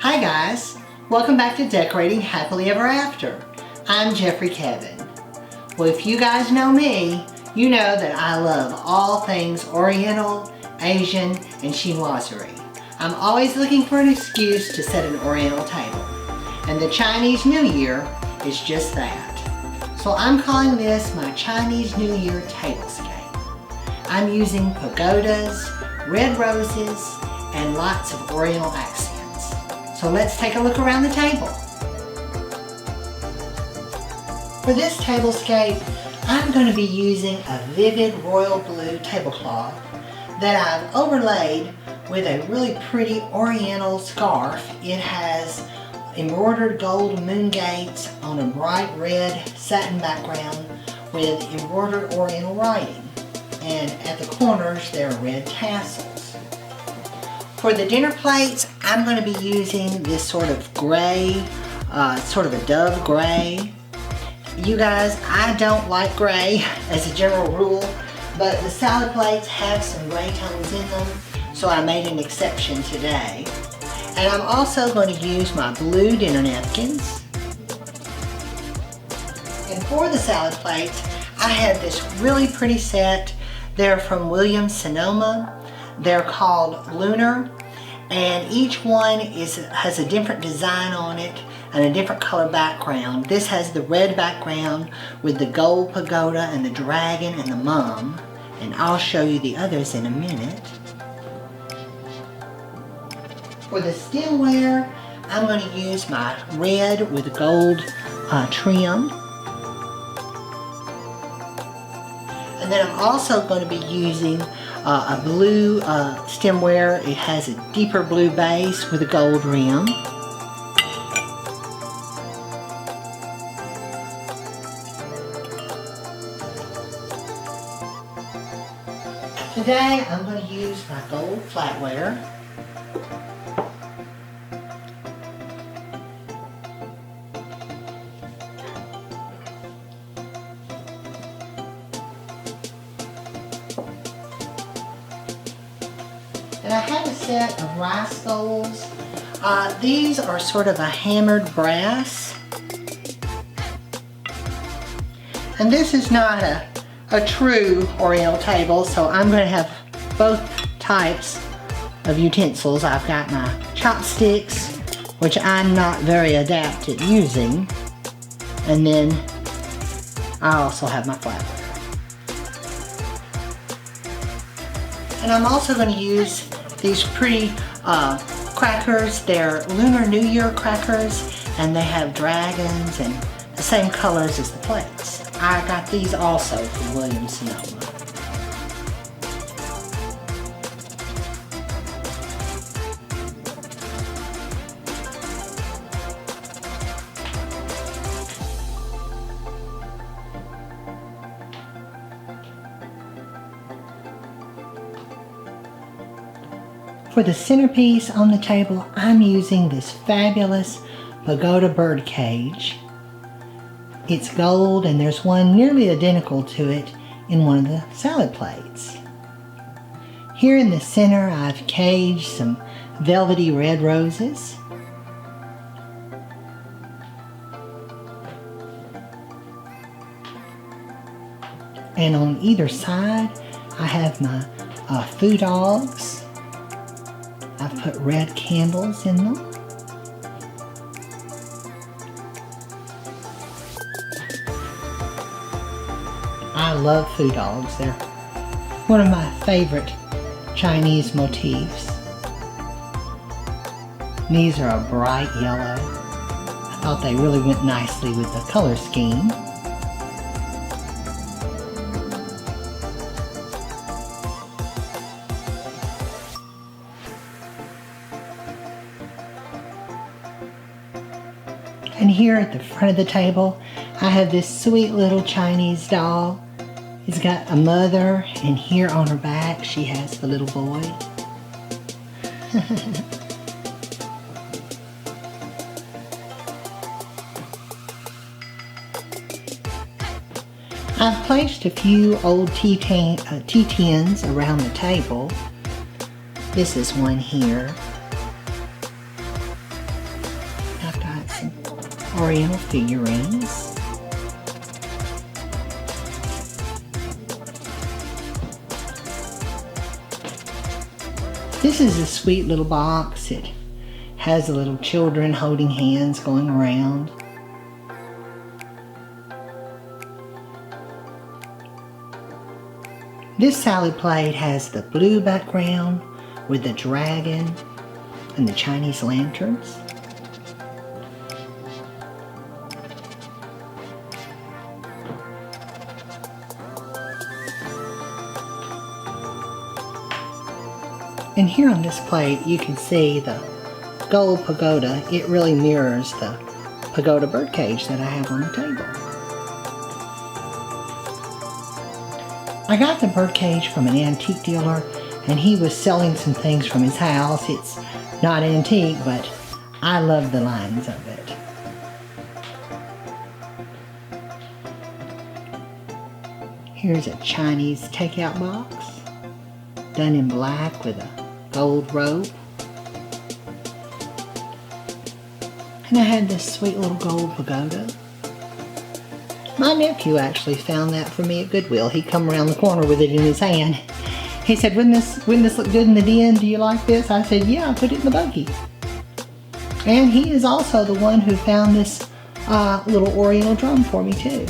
Hi guys, welcome back to Decorating Happily Ever After. I'm Jeffrey Kevin. Well, if you guys know me, you know that I love all things Oriental, Asian, and chinoiserie. I'm always looking for an excuse to set an Oriental table. And the Chinese New Year is just that. So I'm calling this my Chinese New Year Tablescape. I'm using pagodas, red roses, and lots of Oriental accents. So let's take a look around the table. For this tablescape, I'm going to be using a vivid royal blue tablecloth that I've overlaid with a really pretty Oriental scarf. It has embroidered gold moon gates on a bright red satin background with embroidered Oriental writing. And at the corners there are red tassels. For the dinner plates, I'm going to be using this sort of gray, sort of a dove gray. You guys, I don't like gray as a general rule, but the salad plates have some gray tones in them, so I made an exception today. And I'm also going to use my blue dinner napkins. And for the salad plates, I have this really pretty set. They're from Williams-Sonoma. They're called Lunar, and each one has a different design on it and a different color background. This has the red background with the gold pagoda and the dragon and the mum, and I'll show you the others in a minute. For the stemware, I'm going to use my red with gold trim. And then I'm also going to be using a blue stemware. It has a deeper blue base with a gold rim. Today I'm going to use my gold flatware. And I have a set of rice bowls. These are sort of a hammered brass. And this is not a true Oriental table, so I'm going to have both types of utensils. I've got my chopsticks, which I'm not very adept at using. And then I also have my flatware. And I'm also going to use these pretty crackers. They're Lunar New Year crackers, and they have dragons and the same colors as the plates. I got these also from Williams-Sonoma. For the centerpiece on the table, I'm using this fabulous pagoda bird cage. It's gold, and there's one nearly identical to it in one of the salad plates. Here in the center, I've caged some velvety red roses. And on either side, I have my foo dogs. I've put red candles in them. I love foo dogs. They're one of my favorite Chinese motifs. These are a bright yellow. I thought they really went nicely with the color scheme. And here at the front of the table, I have this sweet little Chinese doll. It's got a mother, and here on her back she has the little boy. I've placed a few old tea tins around the table. This is one here. Oriental figurines. This is a sweet little box. It has the little children holding hands going around. This salad plate has the blue background with the dragon and the Chinese lanterns. And here on this plate you can see the gold pagoda. It really mirrors the pagoda birdcage that I have on the table. I got the birdcage from an antique dealer, and he was selling some things from his house. It's not antique, but I love the lines of it. Here's a Chinese takeout box, done in black with a gold rope. And I had this sweet little gold pagoda. My nephew actually found that for me at Goodwill. He come around the corner with it in his hand. He said, wouldn't this look good in the den? Do you like this? I said, yeah, I put it in the buggy. And he is also the one who found this little Oriental drum for me too.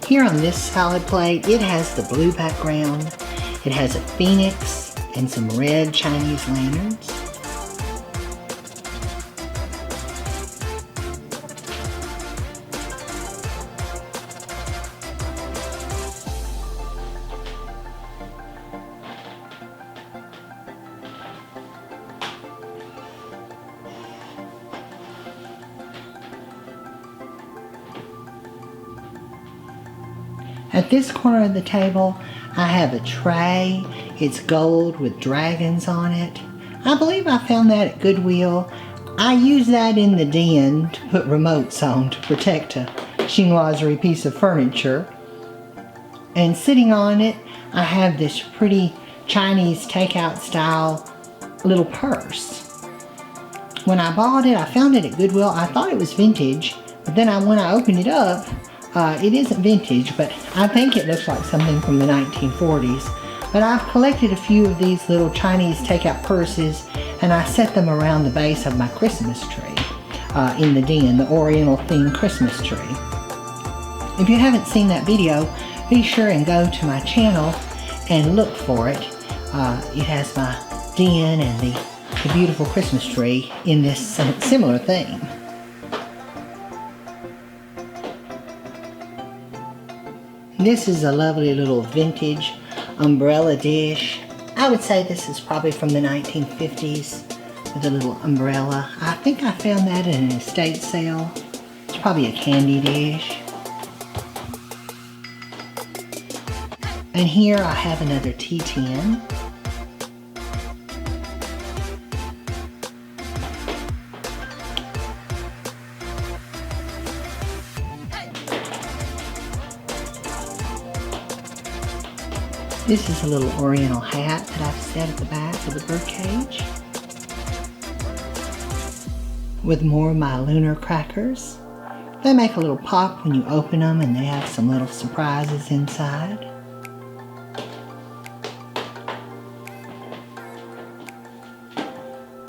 Here on this salad plate, it has the blue background, it has a phoenix and some red Chinese lanterns. At this corner of the table, I have a tray. It's gold with dragons on it. I believe I found that at Goodwill. I use that in the den to put remotes on to protect a chinoiserie piece of furniture. And sitting on it, I have this pretty Chinese takeout style little purse. When I bought it, I found it at Goodwill. I thought it was vintage, but then when I opened it up, it isn't vintage, but I think it looks like something from the 1940s. But I've collected a few of these little Chinese takeout purses, and I set them around the base of my Christmas tree in the den, the Oriental themed Christmas tree. If you haven't seen that video, be sure and go to my channel and look for it. It has my den and the beautiful Christmas tree in this similar theme. This is a lovely little vintage umbrella dish. I would say this is probably from the 1950s with a little umbrella. I think I found that in an estate sale. It's probably a candy dish. And here I have another tea tin. This is a little Oriental hat that I've set at the back of the birdcage with more of my lunar crackers. They make a little pop when you open them, and they have some little surprises inside.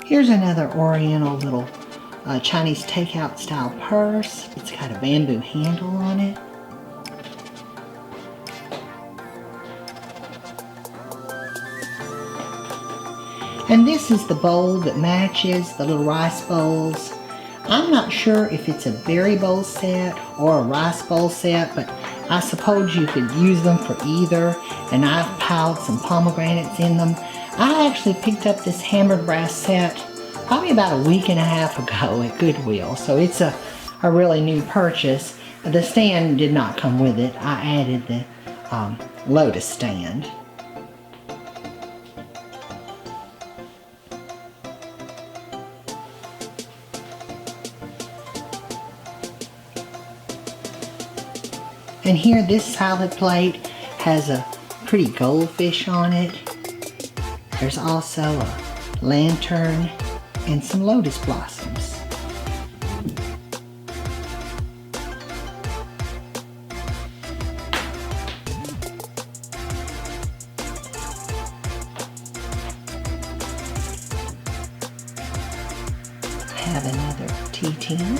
Here's another Oriental little Chinese takeout style purse. It's got a bamboo handle on it. And this is the bowl that matches the little rice bowls. I'm not sure if it's a berry bowl set or a rice bowl set, but I suppose you could use them for either. And I've piled some pomegranates in them. I actually picked up this hammered brass set probably about a week and a half ago at Goodwill. So it's a really new purchase. The stand did not come with it. I added the lotus stand. And here this salad plate has a pretty goldfish on it. There's also a lantern and some lotus blossoms. I have another tea tin.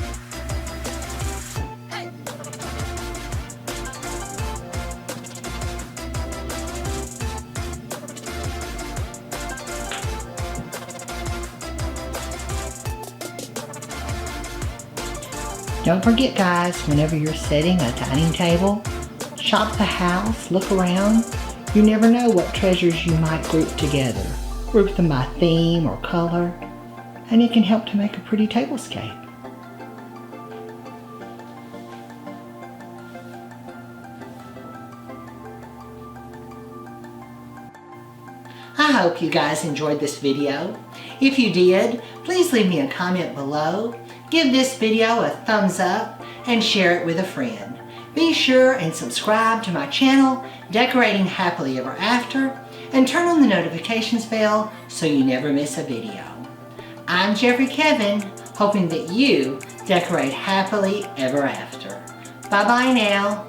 Don't forget, guys, whenever you're setting a dining table, shop the house, look around. You never know what treasures you might group together. Group them by theme or color, and it can help to make a pretty tablescape. I hope you guys enjoyed this video. If you did, please leave me a comment below. Give this video a thumbs up and share it with a friend. Be sure and subscribe to my channel, Decorating Happily Ever After, and turn on the notifications bell so you never miss a video. I'm Jeffrey Kevin, hoping that you decorate happily ever after. Bye-bye now.